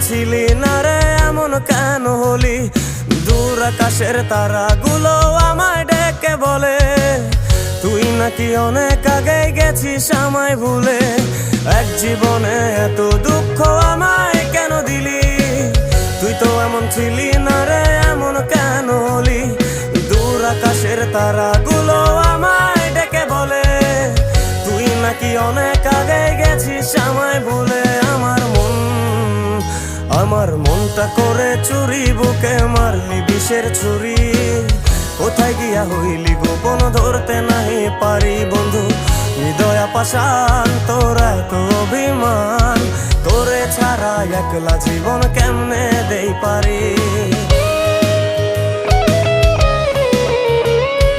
ছিলি না রে এমন কেন হলি? দূর আকাশের তারাগুলো আমায় ডেকে বলে তুই নাকি অনেক আগে গেছিস আমায় ভুলে। এক জীবনে এত দুঃখ আমায় কেন দিলি? তুই তো এমন ছিলি না রে এমন কেন হলি? দূর আকাশের তারাগুলো আমায় ডেকে বলে তুই নাকি অনেক আগে গেছিস আমায় ভুলে। আমার মনটা করে চুরি, বুকে মারলি বিষের ছুরি। কোথায় গিয়া হইলি গোপন ধরতে নাহি পারি বন্ধু। হৃদয়া পাষাণ তোর এত অভিমান, তোরে ছাড়া একলা জীবন কেমনে দেই পারি?